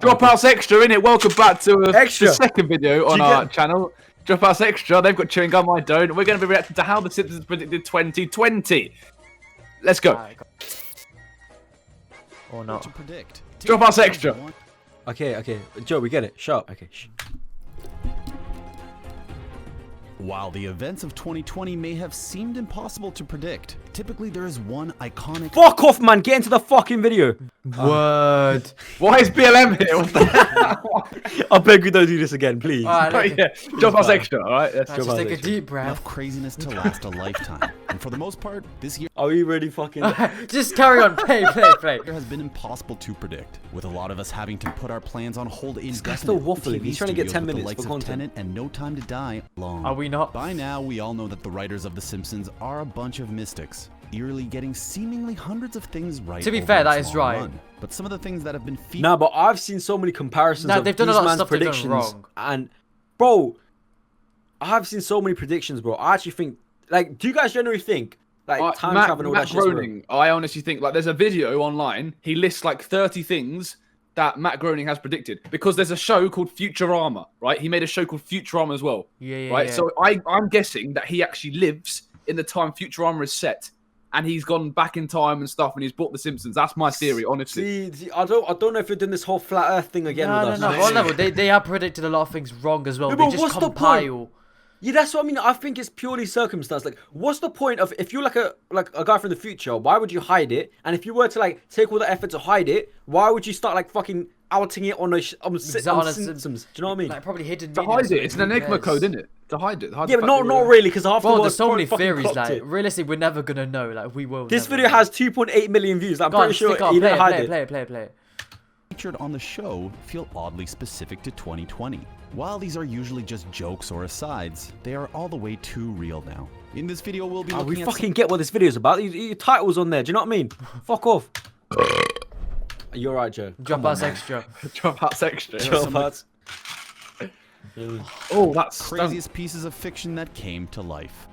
Dropouts Extra, innit? Welcome back to the second video on our channel. Dropouts Extra, they've got chewing gum, I don't. We're going to be reacting to how the Simpsons predicted 2020. Let's go. Or not. To predict. Dropouts Extra. Okay. Joe, we get it. Shut up. Okay. While the events of 2020 may have seemed impossible to predict, typically there is one iconic... Fuck off, man. Get into the fucking video. Word. Why is BLM here? What the hell? I beg we don't do this again, please. Right, yeah. Dropouts Extra, alright? Let's just take a deep breath. Enough craziness to last a lifetime. And for the most part, this year... Are we ready fucking... Just carry on. Play. It has been impossible to predict, with a lot of us having to put our plans on hold indefinitely. This guy's still waffling. He's trying to get 10 minutes for content. Tenet and No Time to Die long. Are we not? By now, we all know that the writers of The Simpsons are a bunch of mystics, eerily getting seemingly hundreds of things right. To be fair, that is right. Run. But some of the things that have been featured... Nah, but I've seen so many comparisons of they've done a lot of stuff predictions, they've done wrong. And, bro, I've seen so many predictions, bro. I actually think, like, do you guys generally think, like, time travel and all that shit? I honestly think, like, there's a video online, he lists, like, 30 things that Matt Groening has predicted, because there's a show called Futurama, right? He made a show called Futurama as well, right? So I'm guessing that he actually lives in the time Futurama is set, and he's gone back in time and stuff, and he's bought The Simpsons. That's my theory, honestly. See, I don't know if you're doing this whole flat Earth thing again with us. No. One level, they have predicted a lot of things wrong as well. No, they just compile. Yeah, that's what I mean. I think it's purely circumstance. Like, what's the point of, if you're like a guy from the future, why would you hide it? And if you were to like take all the effort to hide it, why would you start like fucking outing it on Simpsons? Do you know what I mean? Like, probably hidden. To hide it. It's an Enigma code, isn't it? To hide it. Yeah, but not really, because afterwards, there's so many theories. Like, realistically, we're never gonna know. Like, we will. This video has 2.8 million views. I'm pretty sure he didn't hide it. Play. Featured on the show feel oddly specific to 2020. While these are usually just jokes or asides, they are all the way too real now. In this video, we'll be looking at... We fucking get what this video is about. Your title's on there. Do you know what I mean? Fuck off. You're right, Joe. Dropouts Extra. Dropouts Extra. Dropouts. Oh, that's craziest pieces of fiction that came to life.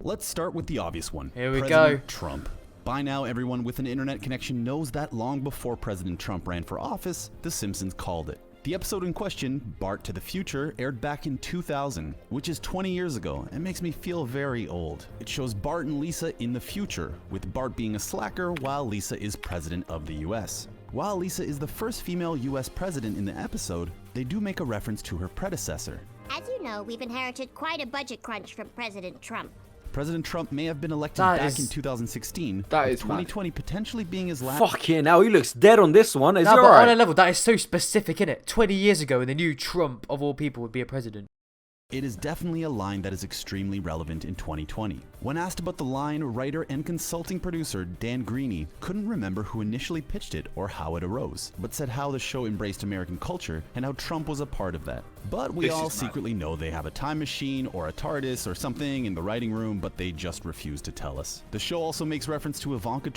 Let's start with the obvious one. Here we President Trump. By now, everyone with an internet connection knows that long before President Trump ran for office, The Simpsons called it. The episode in question, Bart to the Future, aired back in 2000, which is 20 years ago, and makes me feel very old. It shows Bart and Lisa in the future, with Bart being a slacker while Lisa is president of the US. While Lisa is the first female US president in the episode, they do make a reference to her predecessor. As you know, we've inherited quite a budget crunch from President Trump. President Trump may have been elected back in 2016, that with is 2020 mad. Potentially being his last... Fucking hell, he looks dead on this one. Is he but alright? on a level, that is so specific, innit? 20 years ago, and they knew Trump, of all people, would be a president. It is definitely a line that is extremely relevant in 2020. When asked about the line, writer and consulting producer Dan Greeny couldn't remember who initially pitched it or how it arose, but said how the show embraced American culture and how Trump was a part of that. But we all secretly know they have a time machine or a TARDIS or something in the writing room, but they just refuse to tell us. The show also makes reference to Ivanka.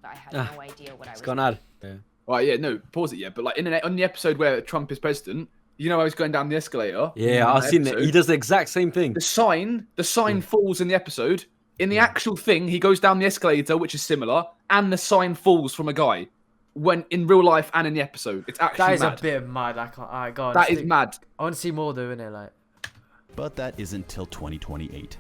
I had no idea what I was. It's gone ad. Yeah. Right, yeah, no, pause it, yeah. But like on the episode where Trump is president, you know, I was going down the escalator. Yeah, I've seen it. He does the exact same thing. The sign falls in the episode. In the actual thing, he goes down the escalator, which is similar, and the sign falls from a guy. When in real life and in the episode, it's actually that is mad. A bit mad. I can't. Alright, God. That is mad. I want to see more, though, innit? Like. But that isn't till 2028.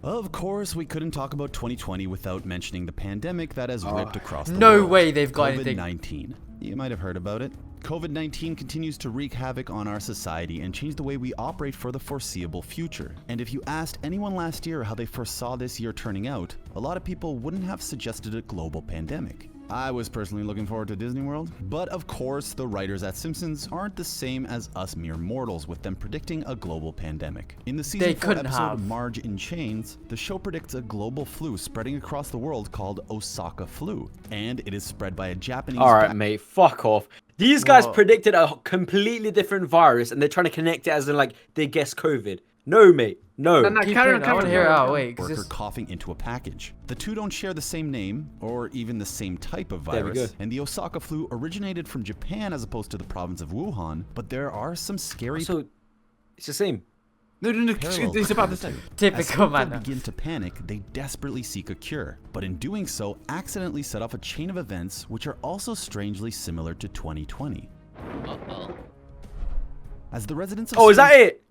Of course, we couldn't talk about 2020 without mentioning the pandemic that has ripped across the world. No way they've got anything. COVID-19. You might have heard about it. COVID-19 continues to wreak havoc on our society and change the way we operate for the foreseeable future. And if you asked anyone last year how they foresaw this year turning out, a lot of people wouldn't have suggested a global pandemic. I was personally looking forward to Disney World, but of course the writers at Simpsons aren't the same as us mere mortals with them predicting a global pandemic. In the season 4 episode Marge in Chains, the show predicts a global flu spreading across the world called Osaka flu, and it is spread by a Japanese... Alright mate, fuck off. These guys predicted a completely different virus and they're trying to connect it as in like they guess COVID. No, mate. No. Carry on. I want to hear it out. Wait, worker coughing into a package. The two don't share the same name or even the same type of virus. And the Osaka flu originated from Japan as opposed to the province of Wuhan. But there are some scary. So, it's the same. No, Parallel it's about the current. same. As Typical Springfield man. begin to panic, they desperately seek a cure, but in doing so, accidentally set off a chain of events which are also strangely similar to 2020. As the residents of Oh, is that it?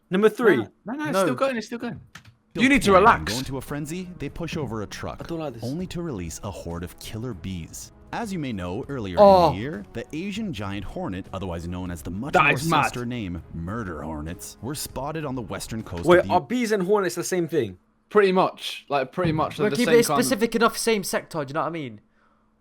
Number 3. No, it's No. still going. It's still going. Springfield You need to panic and relax. Go into a frenzy, they push over a truck, I don't like this. only to release a horde of killer bees. As you may know, earlier Oh. in the year, the Asian giant hornet, otherwise known as the much That more is mad. sinister name murder hornets, were spotted on the western coast Wait, of the are bees and hornets the same thing? Pretty much. They're But the keep same it kind of- specific enough, same sector. Do you know what I mean?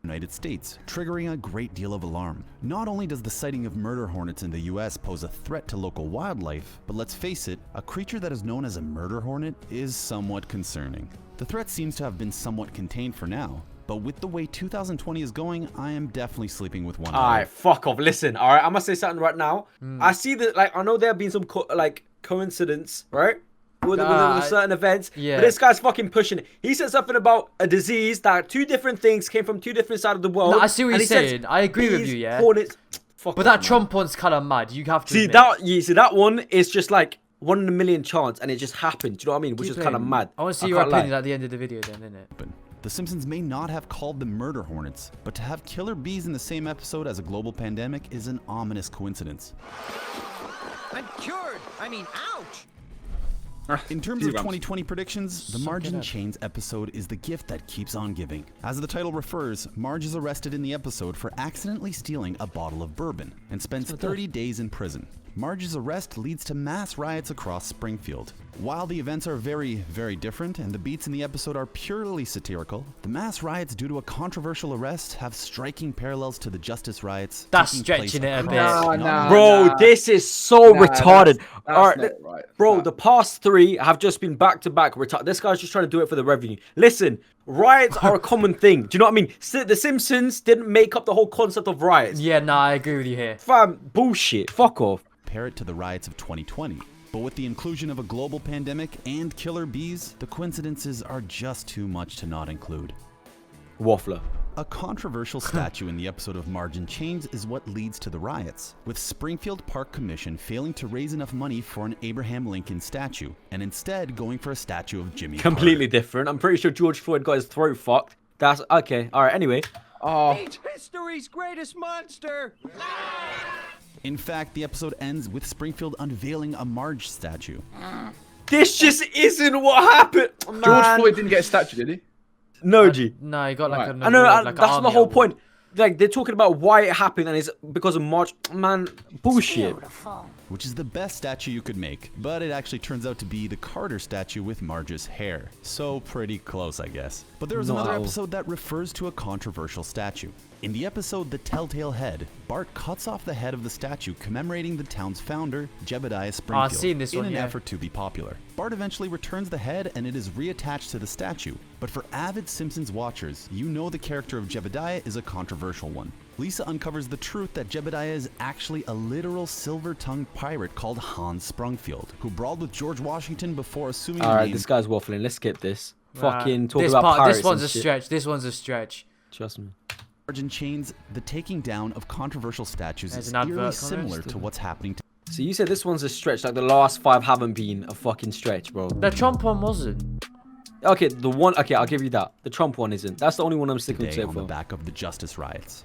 United States, triggering a great deal of alarm. Not only does the sighting of murder hornets in the US pose a threat to local wildlife, but let's face it, a creature that is known as a murder hornet is somewhat concerning. The threat seems to have been somewhat contained for now, but with the way 2020 is going, I am definitely sleeping with one eye. Alright, fuck off. Listen, alright, I'm gonna say something right now. Hmm. I see that, like, I know there have been some coincidence, right? With certain events. yeah. But this guy's fucking pushing it. He said something about a disease that 2 different things came from 2 different sides of the world. No, I see what and you're he says saying. I agree with bees, you, yeah. hornets, fuck But off, that man. Trump one's kind of mad. You have to See admit. that one is just like 1 in a million chance, and it just happened. Do you know what I mean? Which Keep is kind of playing. mad. I want to see I your can't lie. opinion at the end of the video, then, innit? But the Simpsons may not have called them murder hornets, but to have killer bees in the same episode as a global pandemic is an ominous coincidence. I'm cured. I mean, ouch. In terms See, of Rams. 2020 predictions, the Suck Marge it and up. Chains episode is the gift that keeps on giving. As the title refers, Marge is arrested in the episode for accidentally stealing a bottle of bourbon and spends 30 days in prison. Marge's arrest leads to mass riots across Springfield. While the events are very, very different and the beats in the episode are purely satirical, the mass riots due to a controversial arrest have striking parallels to the Justice riots. That's taking place stretching it a across bit. not Nah, only- Bro, this is so Nah, retarded. that's Alright, not right. bro, Nah. the past 3 have just been back to back retarded. This guy's just trying to do it for the revenue. Listen, riots are a common thing. Do you know what I mean? The Simpsons didn't make up the whole concept of riots. Yeah, nah, I agree with you here. Fam, bullshit. Fuck off. Compare it to the riots of 2020. But with the inclusion of a global pandemic and killer bees, the coincidences are just too much to not include. Waffler. A controversial statue in the episode of Marge and Chains is what leads to the riots, with Springfield Park Commission failing to raise enough money for an Abraham Lincoln statue, and instead going for a statue of Jimmy Completely different. I'm pretty sure George Floyd got his throat fucked. That's okay. Alright, anyway. Oh, It's history's greatest monster. In fact, the episode ends with Springfield unveiling a Marge statue. This just isn't what happened. George Man. Floyd didn't get a statue, did he? No, G. No, you got like Right. a. I know, like an that's the army whole award. point. Like, they're talking about why it happened and it's because of March. Man, bullshit. Which is the best statue you could make, but it actually turns out to be the Carter statue with Marge's hair. So pretty close, I guess. But there was another No. episode that refers to a controversial statue. In the episode The Telltale Head, Bart cuts off the head of the statue commemorating the town's founder, Jebediah Springfield, seen this in one, an yeah. effort to be popular. Bart eventually returns the head and it is reattached to the statue. But for avid Simpsons watchers, you know the character of Jebediah is a controversial one. Lisa uncovers the truth that Jebediah is actually a literal silver-tongued pirate called Hans Sprungfield, who brawled with George Washington before assuming the Alright, name. this guy's waffling. Let's skip this. Nah, Fucking talk this about part, pirates This one's a and shit. stretch. This one's a stretch. Trust me. Marge and Chains, the taking down of controversial statues There's is an advert eerily on it. similar to what's happening to So you said this one's a stretch, like the last 5 haven't been a fucking stretch, bro. The Trump one wasn't. Okay, the one, okay, I'll give you that. The Trump one isn't. That's the only one I'm sticking with today so on the far. back of the Justice riots.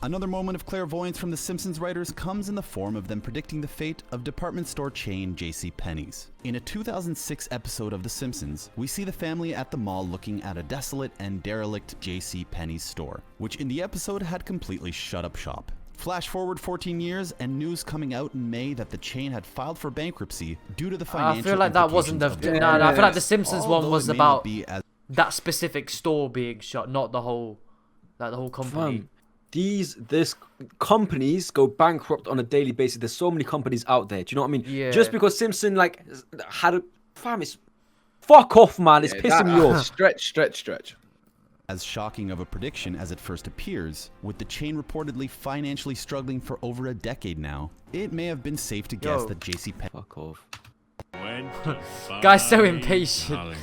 Another moment of clairvoyance from the Simpsons writers comes in the form of them predicting the fate of department store chain JCPenney's. In a 2006 episode of The Simpsons, we see the family at the mall looking at a desolate and derelict JCPenney's store, which in the episode had completely shut up shop. Flash forward 14 years and news coming out in May that the chain had filed for bankruptcy due to the financial I feel like that wasn't the. implications of No, no, I feel like the Yes. Simpsons one Although was it may not about be as that specific store being shut, not the whole, like the whole company. This companies go bankrupt on a daily basis. There's so many companies out there. Do you know what I mean? Yeah. Just because Simpson like had a fam, it's fuck off, man. It's pissing me off. Stretch. as shocking of a prediction as it first appears, with the chain reportedly financially struggling for over a decade now, it may have been safe to guess Yo. that JCPenney, Fuck off. Guy's so impatient.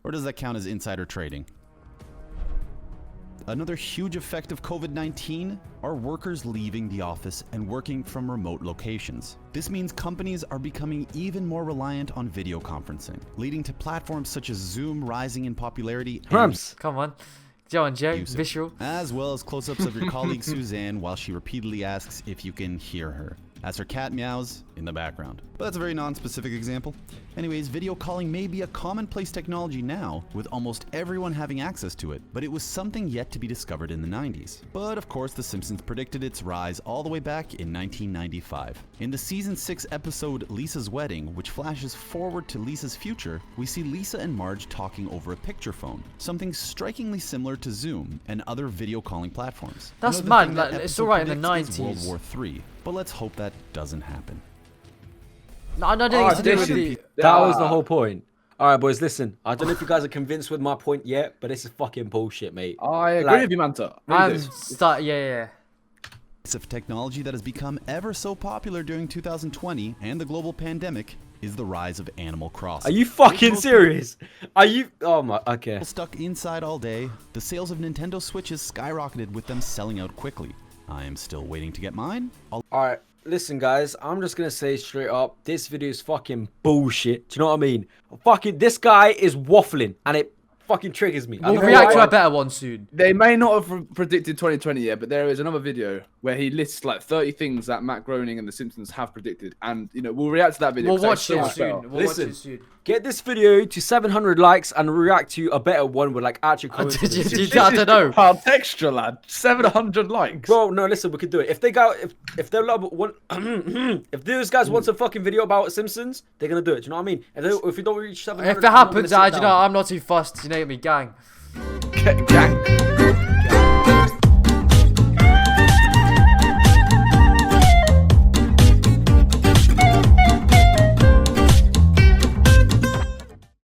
or does that count as insider trading? Another huge effect of COVID-19 are workers leaving the office and working from remote locations. This means companies are becoming even more reliant on video conferencing, leading to platforms such as Zoom rising in popularity and Come on. Joe and Joe, usage, visual. as well as close-ups of your colleague Suzanne while she repeatedly asks if you can hear her, as her cat meows in the background. But that's a very non-specific example. Anyways, video calling may be a commonplace technology now, with almost everyone having access to it, but it was something yet to be discovered in the 90s. But of course, The Simpsons predicted its rise all the way back in 1995. In the season 6 episode Lisa's Wedding, which flashes forward to Lisa's future, we see Lisa and Marge talking over a picture phone, something strikingly similar to Zoom and other video calling platforms. That's Another mad, thing that like, it's episode alright in the predicts is 90s. World War III, but let's hope that doesn't happen. No, I don't think it's to do with the... That was the whole point. All right, boys, listen. I don't know if you guys are convinced with my point yet, but this is fucking bullshit, mate. I agree Like- with you, Manta. I'm yeah. Piece of technology that has become ever so popular during 2020 and the global pandemic is the rise of Animal Crossing. Are you fucking serious? Are you? Oh my. Okay. People stuck inside all day, the sales of Nintendo Switches skyrocketed with them selling out quickly. I am still waiting to get mine. All right. Listen, guys. I'm just gonna say straight up, this video is fucking bullshit. Do you know what I mean? Fucking, this guy is waffling, and it fucking triggers me. We'll react to a better one soon. They may not have predicted 2020 yet, but there is another video where he lists like 30 things that Matt Groening and The Simpsons have predicted, and you know we'll react to that video. We'll 'cause watch that is so it much soon. better. We'll watch Listen. it soon. Get this video to 700 likes and react to a better one with like actual comments. I don't know. Our texture, lad. 700 likes. Bro, no, listen, we could do it. If they go, if they're one, if those guys want a fucking video about Simpsons, they're gonna do it. Do you know what I mean? If we don't reach 700, If it happens, you know, I'm not too fussed. You know me, gang. Gang.